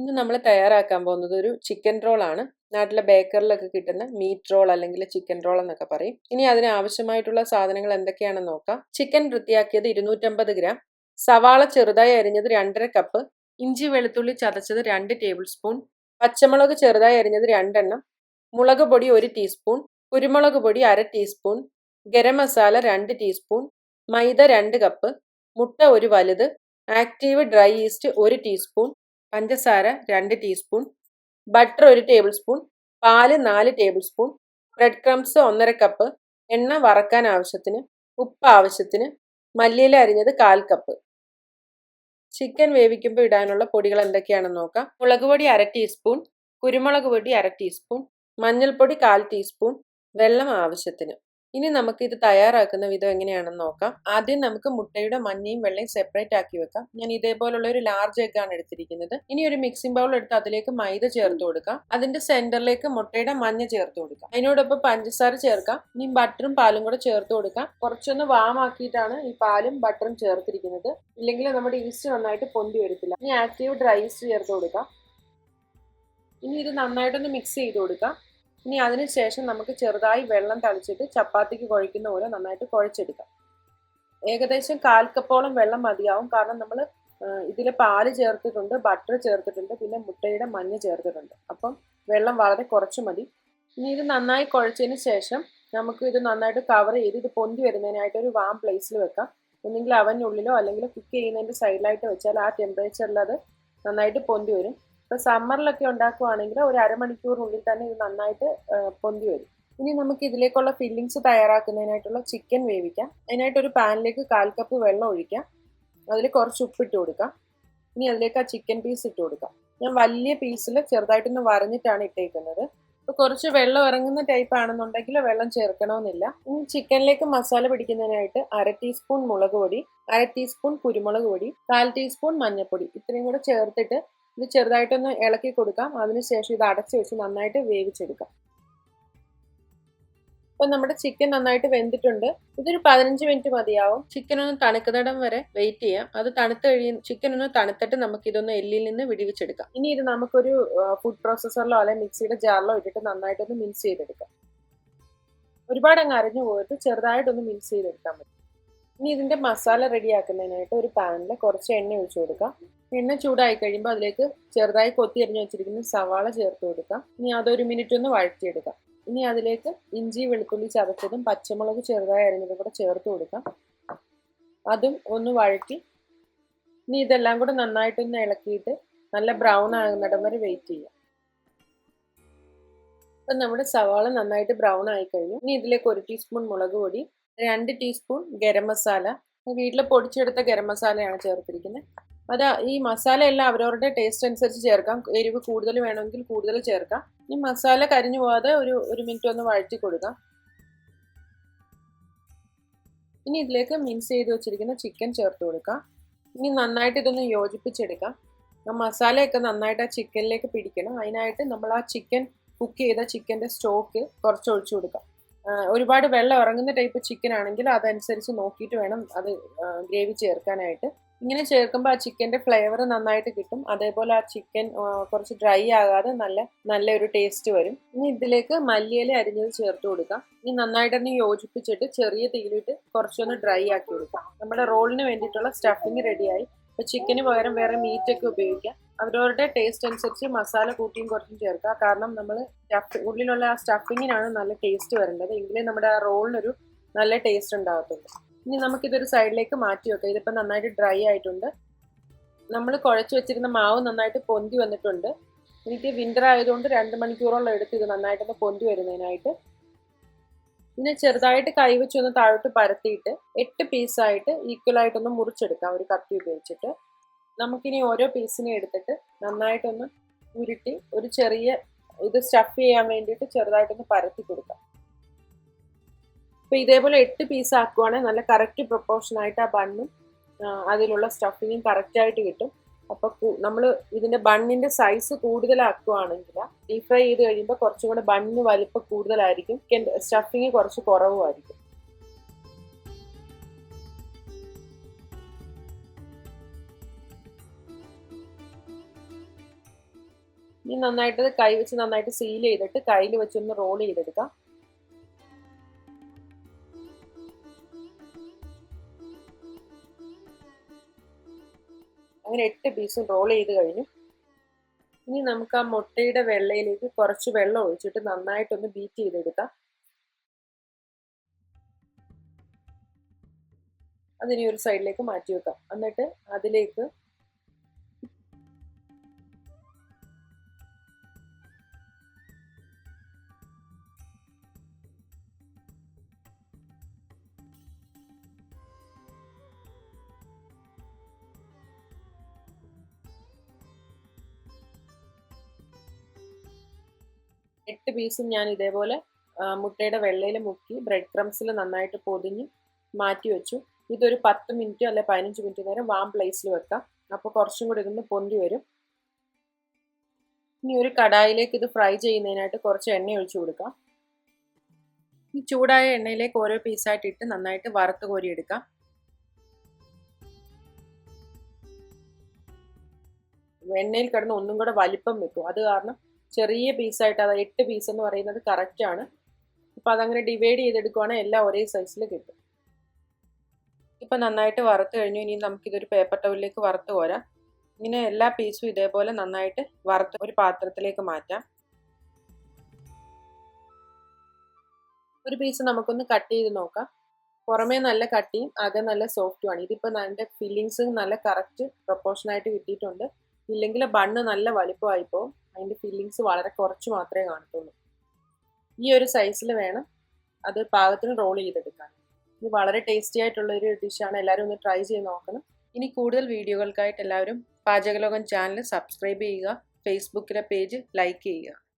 ഇന്ന് നമ്മൾ തയ്യാറാക്കാൻ പോകുന്നത് ഒരു ചിക്കൻ റോൾ ആണ്. നാട്ടിലെ ബേക്കറിലൊക്കെ കിട്ടുന്ന മീറ്റ് റോൾ അല്ലെങ്കിൽ ചിക്കൻ റോൾ എന്നൊക്കെ പറയും. ഇനി അതിന് ആവശ്യമായിട്ടുള്ള സാധനങ്ങൾ എന്തൊക്കെയാണെന്ന് നോക്കാം. ചിക്കൻ വൃത്തിയാക്കിയത് 250 ഗ്രാം, സവാള ചെറുതായി അരിഞ്ഞത് 2.5 കപ്പ്, ഇഞ്ചി വെളുത്തുള്ളി ചതച്ചത് 2 ടേബിൾ സ്പൂൺ, പച്ചമുളക് ചെറുതായി അരിഞ്ഞത് 2 എണ്ണം, മുളക് പൊടി 1 ടീസ്പൂൺ, കുരുമുളക് പൊടി 1/2 ടീസ്പൂൺ, ഗരം മസാല 2 ടീസ്പൂൺ, മൈദ 2 കപ്പ്, മുട്ട 1 വലുത്, ആക്റ്റീവ് ഡ്രൈ ഈസ്റ്റ് 1 ടീസ്പൂൺ, പഞ്ചസാര 2 ടീസ്പൂൺ, ബട്ടർ 1 ടേബിൾ സ്പൂൺ, പാല് 4 table spoon, bread crumbs 1.5 cup, എണ്ണ വറക്കാൻ ആവശ്യത്തിന്, ഉപ്പ് ആവശ്യത്തിന്, മല്ലിയില അരിഞ്ഞത് 1/4 കപ്പ്. ചിക്കൻ വേവിക്കുമ്പോൾ ഇടാനുള്ള പൊടികൾ എന്തൊക്കെയാണെന്ന് നോക്കാം. മുളക് പൊടി 1/2 ടീസ്പൂൺ, കുരുമുളക് പൊടി 1/2 ടീസ്പൂൺ, മഞ്ഞൾപ്പൊടി 1/4 ടീസ്പൂൺ, വെള്ളം ആവശ്യത്തിന്. ഇനി നമുക്ക് ഇത് തയ്യാറാക്കുന്ന വിധം എങ്ങനെയാണെന്ന് നോക്കാം. ആദ്യം നമുക്ക് മുട്ടയുടെ മഞ്ഞയും വെള്ളയും സെപ്പറേറ്റ് ആക്കി വെക്കാം. ഞാൻ ഇതേപോലുള്ള ഒരു ലാർജ് എഗ് ആണ് എടുത്തിരിക്കുന്നത്. ഇനി ഒരു മിക്സിംഗ് ബൗൾ എടുത്ത് അതിലേക്ക് മൈദ ചേർത്ത് കൊടുക്കാം. അതിന്റെ സെന്ററിലേക്ക് മുട്ടയുടെ മഞ്ഞ ചേർത്ത് കൊടുക്കാം. അതിനോടൊപ്പം പഞ്ചസാര ചേർക്കാം. ഇനി ബട്ടറും പാലും കൂടെ ചേർത്ത് കൊടുക്കാം. കുറച്ചൊന്ന് വാമാക്കിയിട്ടാണ് ഈ പാലും ബട്ടറും ചേർത്തിരിക്കുന്നത്. ഇല്ലെങ്കിൽ നമ്മുടെ ഈസ്റ്റ് നന്നായിട്ട് പൊന്തി വരത്തില്ല. ഇനി ആക്റ്റീവ് ഡ്രൈ ഈസ്റ്റ് ചേർത്ത് കൊടുക്കാം. ഇനി ഇത് നന്നായിട്ടൊന്ന് മിക്സ് ചെയ്ത് കൊടുക്കാം. ഇനി അതിനുശേഷം നമുക്ക് ചെറുതായി വെള്ളം തളിച്ചിട്ട് ചപ്പാത്തിക്ക് കുഴയ്ക്കുന്ന പോലെ നന്നായിട്ട് കുഴച്ചെടുക്കാം. ഏകദേശം 1/4 കപ്പോളം വെള്ളം മതിയാവും. കാരണം നമ്മൾ ഇതിൽ പാല് ചേർത്തിട്ടുണ്ട്, ബട്ടർ ചേർത്തിട്ടുണ്ട്, പിന്നെ മുട്ടയുടെ മഞ്ഞ ചേർത്തിട്ടുണ്ട്. അപ്പം വെള്ളം വളരെ കുറച്ച് മതി. ഇനി ഇത് നന്നായി കുഴച്ചതിന് ശേഷം നമുക്ക് ഇത് നന്നായിട്ട് കവർ ചെയ്ത് ഇത് പൊന്തി വരുന്നതിനായിട്ട് ഒരു വാം പ്ലേസിൽ വെക്കാം. ഒന്നെങ്കിൽ അവനുള്ളിലോ അല്ലെങ്കിൽ കുക്ക് ചെയ്യുന്നതിൻ്റെ സൈഡിലായിട്ട് വെച്ചാൽ ആ ടെമ്പറേച്ചറിൽ അത് നന്നായിട്ട് പൊന്തി വരും. ഇപ്പോൾ സമ്മറിലൊക്കെ ഉണ്ടാക്കുകയാണെങ്കിൽ ഒരു അരമണിക്കൂറിനുള്ളിൽ തന്നെ ഇത് നന്നായിട്ട് പൊന്തി വരും. ഇനി നമുക്ക് ഇതിലേക്കുള്ള ഫില്ലിങ്സ് തയ്യാറാക്കുന്നതിനായിട്ടുള്ള ചിക്കൻ വേവിക്കാം. അതിനായിട്ട് ഒരു പാനിലേക്ക് 1/4 കപ്പ് വെള്ളം ഒഴിക്കാം. അതിൽ കുറച്ച് ഉപ്പിട്ട് കൊടുക്കാം. ഇനി അതിലേക്ക് ആ ചിക്കൻ പീസ് ഇട്ട് കൊടുക്കാം. ഞാൻ വലിയ പീസിൽ ചെറുതായിട്ടൊന്ന് വരഞ്ഞിട്ടാണ് ഇട്ടേക്കുന്നത്. ഇപ്പോൾ കുറച്ച് വെള്ളം ഇറങ്ങുന്ന ടൈപ്പ് ആണെന്നുണ്ടെങ്കിൽ വെള്ളം ചേർക്കണമെന്നില്ല. ഇനി ചിക്കനിലേക്ക് മസാല പിടിക്കുന്നതിനായിട്ട് 1/2 ടീസ്പൂൺ മുളക് പൊടി, 1/2 ടീസ്പൂൺ കുരുമുളക് പൊടി, 1/4 ടീസ്പൂൺ മഞ്ഞൾപ്പൊടി ഇത്രയും കൂടെ ചേർത്തിട്ട് ഇത് ചെറുതായിട്ടൊന്ന് ഇളക്കി കൊടുക്കാം. അതിനുശേഷം ഇത് അടച്ചു വെച്ച് നന്നായിട്ട് വേവിച്ചെടുക്കാം. ഇപ്പം നമ്മുടെ ചിക്കൻ നന്നായിട്ട് വെന്തിട്ടുണ്ട്. ഇതൊരു 15 മിനിറ്റ് മതിയാവും. ചിക്കൻ ഒന്ന് തണുക്കുന്നിടം വരെ വെയിറ്റ് ചെയ്യാം. അത് തണുത്ത് ചിക്കൻ ഒന്ന് തണുത്തിട്ട് നമുക്ക് ഇതൊന്ന് എല്ലിൽ നിന്ന് വിടിവിച്ചെടുക്കാം. ഇനി ഇത് നമുക്കൊരു ഫുഡ് പ്രോസസ്സറിലോ അല്ലെങ്കിൽ മിക്സിയുടെ ജാറിലോ ഇട്ടിട്ട് നന്നായിട്ടൊന്ന് മിക്സ് ചെയ്തെടുക്കാം. ഒരുപാട് അങ്ങ് അരഞ്ഞു പോയിട്ട് ചെറുതായിട്ടൊന്ന് മിക്സ് ചെയ്തെടുക്കാൻ പറ്റും. ഇനി ഇതിൻ്റെ മസാല റെഡിയാക്കുന്നതിനായിട്ട് ഒരു പാനിൽ കുറച്ച് എണ്ണ ഒഴിച്ചു കൊടുക്കാം. എണ്ണ ചൂടായി കഴിയുമ്പോൾ അതിലേക്ക് ചെറുതായി കൊത്തി അരിഞ്ഞു വെച്ചിരിക്കുന്ന സവാള ചേർത്ത് കൊടുക്കാം. ഇനി അതൊരു മിനിറ്റ് ഒന്ന് വഴറ്റിയെടുക്കാം. ഇനി അതിലേക്ക് ഇഞ്ചി വെളുത്തുള്ളി ചതച്ചതും പച്ചമുളക് ചെറുതായി അരിഞ്ഞതും കൂടെ ചേർത്ത് കൊടുക്കാം. അതും ഒന്ന് വഴറ്റി ഇനി ഇതെല്ലാം കൂടെ നന്നായിട്ടൊന്ന് ഇളക്കിയിട്ട് നല്ല ബ്രൗൺ ആകുന്നിടം വരെ വെയിറ്റ് ചെയ്യാം. അപ്പം നമ്മുടെ സവാള നന്നായിട്ട് ബ്രൗൺ ആയി കഴിഞ്ഞു. ഇനി ഇതിലേക്ക് 1 ടീസ്പൂൺ മുളക് പൊടി, 2 ടീസ്പൂൺ ഗരം മസാല, വീട്ടിൽ പൊടിച്ചെടുത്ത ഗരം മസാലയാണ് ചേർത്തിരിക്കുന്നത്. അത് ഈ മസാല എല്ലാം അവരവരുടെ ടേസ്റ്റ് അനുസരിച്ച് ചേർക്കാം. എരിവ് കൂടുതൽ വേണമെങ്കിൽ കൂടുതൽ ചേർക്കാം. ഈ മസാല കരിഞ്ഞു പോകാതെ ഒരു മിനിറ്റ് ഒന്ന് വഴറ്റി കൊടുക്കാം. ഇനി ഇതിലേക്ക് മിക്സ് ചെയ്ത് വെച്ചിരിക്കുന്ന ചിക്കൻ ചേർത്ത് കൊടുക്കാം. ഇനി നന്നായിട്ട് ഇതൊന്ന് യോജിപ്പിച്ചെടുക്കാം. ആ മസാലയൊക്കെ നന്നായിട്ട് ആ ചിക്കനിലേക്ക് പിടിക്കണം. അതിനായിട്ട് നമ്മൾ ആ ചിക്കൻ കുക്ക് ചെയ്ത ചിക്കൻ്റെ സ്റ്റോക്ക് കുറച്ച് ഒഴിച്ചു കൊടുക്കാം. ഒരുപാട് വെള്ളം ഇറങ്ങുന്ന ടൈപ്പ് ചിക്കൻ ആണെങ്കിൽ അതനുസരിച്ച് നോക്കിയിട്ട് വേണം അത് ഗ്രേവി ചേർക്കാനായിട്ട്. ഇങ്ങനെ ചേർക്കുമ്പോൾ ആ ചിക്കൻ്റെ ഫ്ലേവർ നന്നായിട്ട് കിട്ടും. അതേപോലെ ആ ചിക്കൻ കുറച്ച് ഡ്രൈ ആകാതെ നല്ലൊരു ടേസ്റ്റ് വരും. ഇനി ഇതിലേക്ക് മല്ലിയില അരിഞ്ഞത് ചേർത്ത് കൊടുക്കാം. ഇനി നന്നായിട്ടൊന്ന് യോജിപ്പിച്ചിട്ട് ചെറിയ തീയിലിട്ട് കുറച്ചൊന്ന് ഡ്രൈ ആക്കി കൊടുക്കാം. നമ്മുടെ റോളിന് വേണ്ടിയിട്ടുള്ള സ്റ്റഫിങ് റെഡിയായി. ഇപ്പോൾ ചിക്കന് പകരം വേറെ മീറ്റൊക്കെ ഉപയോഗിക്കാം. അവരവരുടെ ടേസ്റ്റ് അനുസരിച്ച് മസാല കൂട്ടിയും കുറച്ചും ചേർക്കുക. കാരണം നമ്മൾ ഉള്ളിലുള്ള ആ സ്റ്റഫിങ്ങിനാണ് നല്ല ടേസ്റ്റ് വരേണ്ടത്. എങ്കിലേ നമ്മുടെ ആ റോളിനൊരു നല്ല ടേസ്റ്റ് ഉണ്ടാകത്തുള്ളൂ. ഇനി നമുക്കിതൊരു സൈഡിലേക്ക് മാറ്റി വെക്കാം. ഇതിപ്പോൾ നന്നായിട്ട് ഡ്രൈ ആയിട്ടുണ്ട്. നമ്മൾ കുഴച്ച് വെച്ചിരുന്ന മാവ് നന്നായിട്ട് പൊന്തി വന്നിട്ടുണ്ട്. എനിക്ക് വിൻ്റർ ആയതുകൊണ്ട് 2 മണിക്കൂറോളം എടുത്ത് ഇത് നന്നായിട്ടൊന്ന് പൊന്തി വരുന്നതിനായിട്ട്. പിന്നെ ചെറുതായിട്ട് കൈവച്ചൊന്ന് താഴോട്ട് പരത്തിയിട്ട് 8 പീസായിട്ട് ഈക്വലായിട്ടൊന്ന് മുറിച്ചെടുക്കാം ഒരു കത്തി ഉപയോഗിച്ചിട്ട്. നമുക്കിനി ഓരോ പീസിനെ എടുത്തിട്ട് നന്നായിട്ടൊന്ന് ഉരുട്ടി ഒരു ചെറിയ ഇത് സ്റ്റഫ് ചെയ്യാൻ വേണ്ടിയിട്ട് ചെറുതായിട്ടൊന്ന് പരത്തി കൊടുക്കാം. അപ്പോൾ ഇതേപോലെ 8 പീസ് ആക്കുവാണെങ്കിൽ നല്ല കറക്റ്റ് പ്രൊപ്പോർഷനായിട്ട് ആ ബണ്ണും അതിലുള്ള സ്റ്റഫിങ്ങും കറക്റ്റായിട്ട് കിട്ടും. അപ്പോൾ നമ്മൾ ഇതിൻ്റെ ബണ്ണിൻ്റെ സൈസ് കൂടുതലാക്കുകയാണെങ്കിൽ ഡീപ് ഫ്രൈ ചെയ്ത് കഴിയുമ്പോൾ കുറച്ചും കൂടെ ബണ്ണിന് വലിപ്പം കൂടുതലായിരിക്കും, സ്റ്റഫിങ് കുറച്ച് കുറവുമായിരിക്കും. ഇനി നന്നായിട്ട് കൈ വെച്ച് നന്നായിട്ട് സീൽ ചെയ്തിട്ട് കയ്യിൽ വെച്ചൊന്ന് റോൾ ചെയ്തെടുക്കാം. അങ്ങനെ 8 പീസും റോൾ ചെയ്ത് കഴിഞ്ഞു. ഇനി നമുക്ക് ആ മുട്ടയുടെ വെള്ളയിലേക്ക് കുറച്ച് വെള്ളം ഒഴിച്ചിട്ട് നന്നായിട്ടൊന്ന് ബീറ്റ് ചെയ്തെടുക്കാം. അതിനി ഒരു സൈഡിലേക്ക് മാറ്റി വെക്കാം. എന്നിട്ട് അതിലേക്ക് എട്ട് പീസും ഞാൻ ഇതേപോലെ മുട്ടയുടെ വെള്ളയിൽ മുക്കി ബ്രെഡ് ക്രംസിൽ നന്നായിട്ട് പൊതിഞ്ഞ് മാറ്റി വെച്ചു. ഇതൊരു 10 മിനിറ്റ് അല്ലെ 15 മിനിറ്റ് നേരം വാം പ്ലേസിൽ വെക്കാം. അപ്പോൾ കുറച്ചും കൂടി ഇതൊന്ന് പൊന്തി വരും. ഇനി ഒരു കടായിലേക്ക് ഇത് ഫ്രൈ ചെയ്യുന്നതിനായിട്ട് കുറച്ച് എണ്ണ ഒഴിച്ചു കൊടുക്കാം. ഈ ചൂടായ എണ്ണയിലേക്ക് ഓരോ പീസായിട്ട് ഇട്ട് നന്നായിട്ട് വറുത്ത് കോരിയെടുക്കാം. എണ്ണയിൽ കിടന്ന് ഒന്നും കൂടെ വലിപ്പം വെക്കും. അത് കാരണം ചെറിയ പീസായിട്ട്, അത് 8 പീസ് എന്ന് പറയുന്നത് കറക്റ്റ് ആണ്. അപ്പോൾ അതങ്ങനെ ഡിവൈഡ് ചെയ്തെടുക്കുവാണെങ്കിൽ എല്ലാം ഒരേ സൈസിൽ കിട്ടും. ഇപ്പം നന്നായിട്ട് വറുത്ത് കഴിഞ്ഞു. ഇനി നമുക്കിതൊരു പേപ്പർ ടവലിലേക്ക് വറുത്ത് കോരാം. ഇങ്ങനെ എല്ലാ പീസും ഇതേപോലെ നന്നായിട്ട് വറുത്ത് ഒരു പാത്രത്തിലേക്ക് മാറ്റാം. ഒരു പീസ് നമുക്കൊന്ന് കട്ട് ചെയ്ത് നോക്കാം. പുറമേ നല്ല കട്ടിയും അകം നല്ല സോഫ്റ്റുമാണ്. ഇതിപ്പോൾ അതിൻ്റെ ഫില്ലിങ്സ് നല്ല കറക്റ്റ് പ്രൊപ്പോർഷനായിട്ട് കിട്ടിയിട്ടുണ്ട്. ഇല്ലെങ്കിൽ ബണ്ണ് നല്ല വലുപ്പമായിപ്പോൾ അതിൻ്റെ ഫില്ലിങ്സ് വളരെ കുറച്ച് മാത്രമേ കാണത്തുള്ളൂ. ഈ ഒരു സൈസിൽ വേണം അത് പാകത്തിന് റോൾ ചെയ്തെടുക്കാൻ. ഇത് വളരെ ടേസ്റ്റി ആയിട്ടുള്ളൊരു ഡിഷാണ്. എല്ലാവരും ഒന്ന് ട്രൈ ചെയ്ത് നോക്കണം. ഇനി കൂടുതൽ വീഡിയോകൾക്കായിട്ട് എല്ലാവരും പാചകലോകം ചാനൽ സബ്സ്ക്രൈബ് ചെയ്യുക. ഫേസ്ബുക്കിലെ പേജ് ലൈക്ക് ചെയ്യുക.